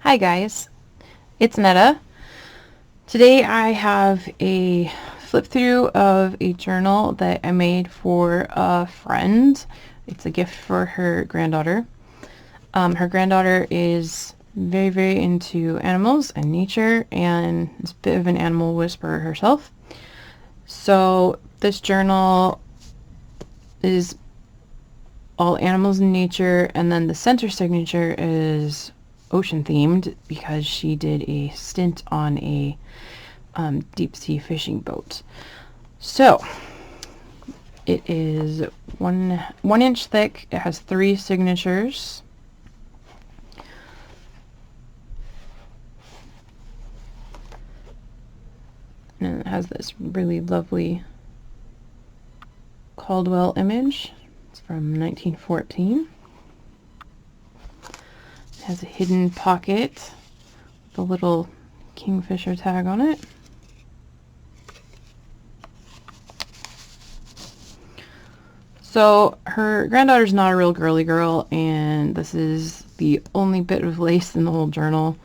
Hi guys, it's Netta. Today I have a flip through of a journal that I made for a friend. It's a gift for her granddaughter. Her granddaughter is very into animals and nature and is a bit of an animal whisperer herself. So this journal is all animals and nature, and then the center signature is ocean themed because she did a stint on a deep sea fishing boat. So it is 1 inch thick. It has 3 signatures. And it has this really lovely Caldwell image. It's from 1914. It has a hidden pocket with a little kingfisher tag on it. So her granddaughter's not a real girly girl, and this is the only bit of lace in the whole journal.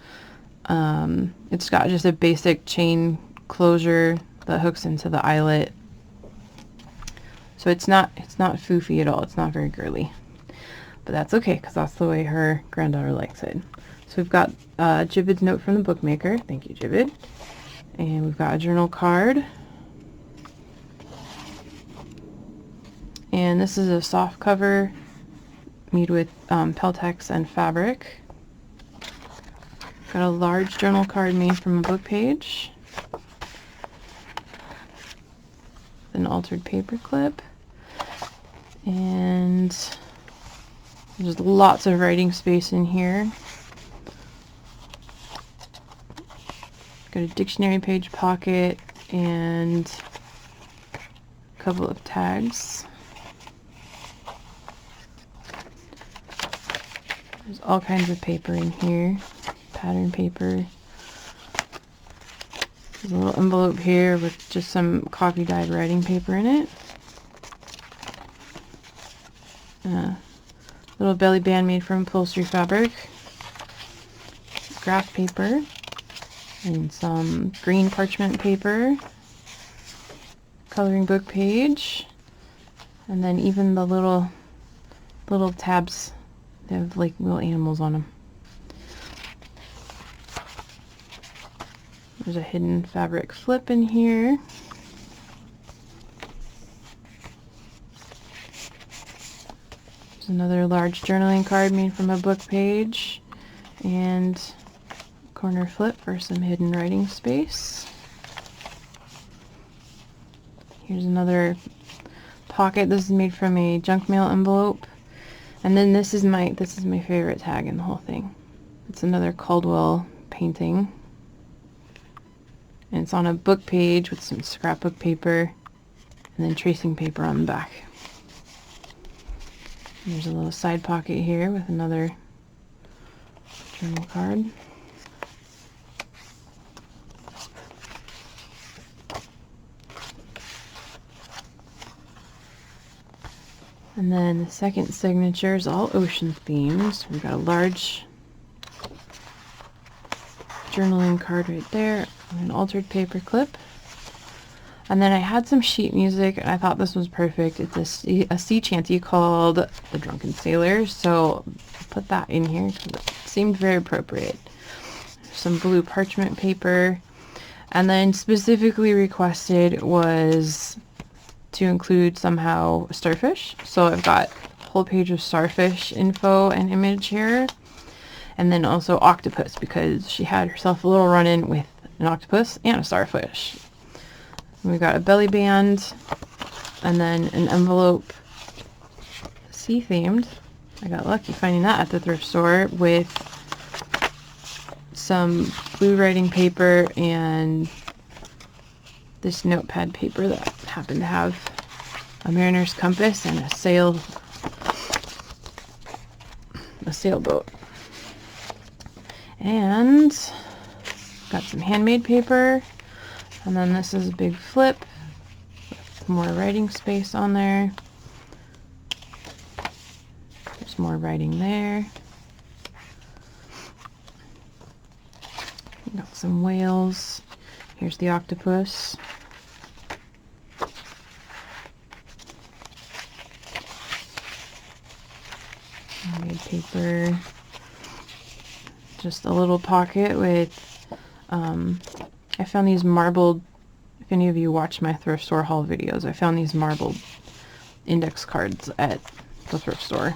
It's got just a basic chain closure that hooks into the eyelet. So it's not foofy at all. It's not very girly. But that's okay, because that's the way her granddaughter likes it. So we've got Jibbid's note from the bookmaker. Thank you, Jibbid. And we've got a journal card. And this is a soft cover made with Peltex and fabric. Got a large journal card made from a book page. An altered paper clip. And there's lots of writing space in here. Got a dictionary page pocket and a couple of tags. There's all kinds of paper in here. Pattern paper. There's a little envelope here with just some coffee dyed writing paper in it. Little belly band made from upholstery fabric. Graph paper. And some green parchment paper. Coloring book page. And then even the little tabs, they have like little animals on them. There's a hidden fabric flip in here. There's another large journaling card made from a book page. And a corner flip for some hidden writing space. Here's another pocket. This is made from a junk mail envelope. And then this is my favorite tag in the whole thing. It's another Caldwell painting. And it's on a book page with some scrapbook paper and then tracing paper on the back. And there's a little side pocket here with another journal card. And then the second signature is all ocean themed. We've got a large journaling card right there, and an altered paper clip. And then I had some sheet music, and I thought this was perfect. It's a sea chanty called The Drunken Sailor, so I put that in here because it seemed very appropriate. Some blue parchment paper, and then specifically requested was to include somehow starfish. So I've got a whole page of starfish info and image here. And then also octopus, because she had herself a little run-in with an octopus and a starfish. And we got a belly band, and then an envelope, sea themed. I got lucky finding that at the thrift store, with some blue writing paper and this notepad paper that happened to have a mariner's compass and a sailboat. And got some handmade paper, and then this is a big flip with more writing space on there. There's more writing there. some whales. Here's the octopus. Red paper. Just a little pocket with, I found these marbled, if any of you watch my thrift store haul videos, I found these marbled index cards at the thrift store.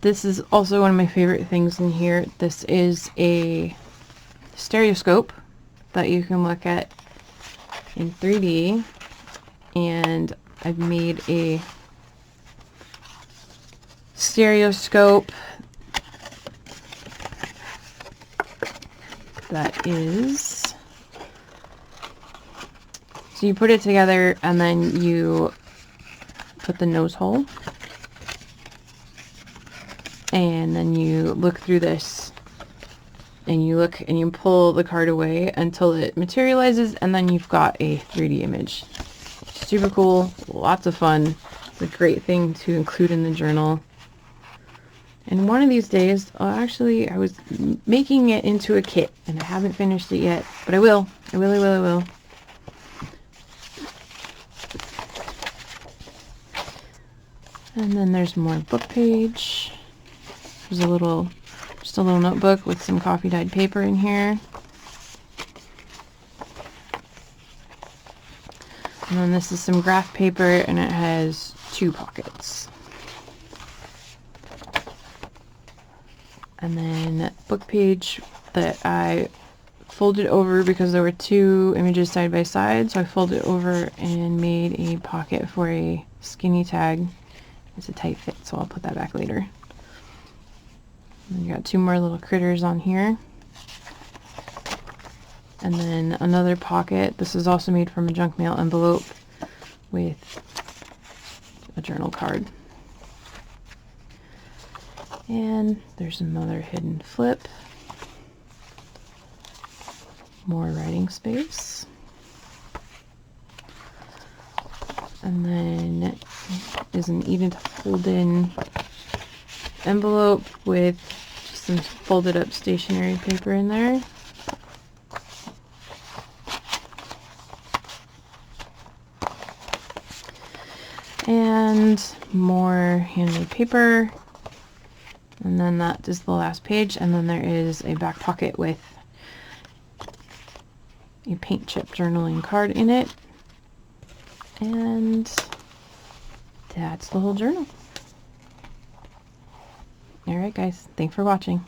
This is also one of my favorite things in here. This is a stereoscope that you can look at in 3D, and I've made a stereoscope that is, so you put it together and then you put the nose hole, and then you look through this, and you look and you pull the card away until it materializes, and then you've got a 3D image. Super cool, lots of fun. It's a great thing to include in the journal. And one of these days, I was making it into a kit, and I haven't finished it yet, but I will. I will. And then there's more book page. There's just a little notebook with some coffee dyed paper in here. And then this is some graph paper, and it has 2 pockets. And then book page that I folded over because there were 2 images side by side, so I folded over and made a pocket for a skinny tag. It's a tight fit, so I'll put that back later. And you got 2 more little critters on here. And then another pocket. This is also made from a junk mail envelope with a journal card. And there's another hidden flip. More writing space. And then is an even to fold in envelope with just some folded up stationery paper in there. And more handmade paper. And then that is the last page, and then there is a back pocket with a paint chip journaling card in it. And that's the whole journal. Alright guys, thanks for watching.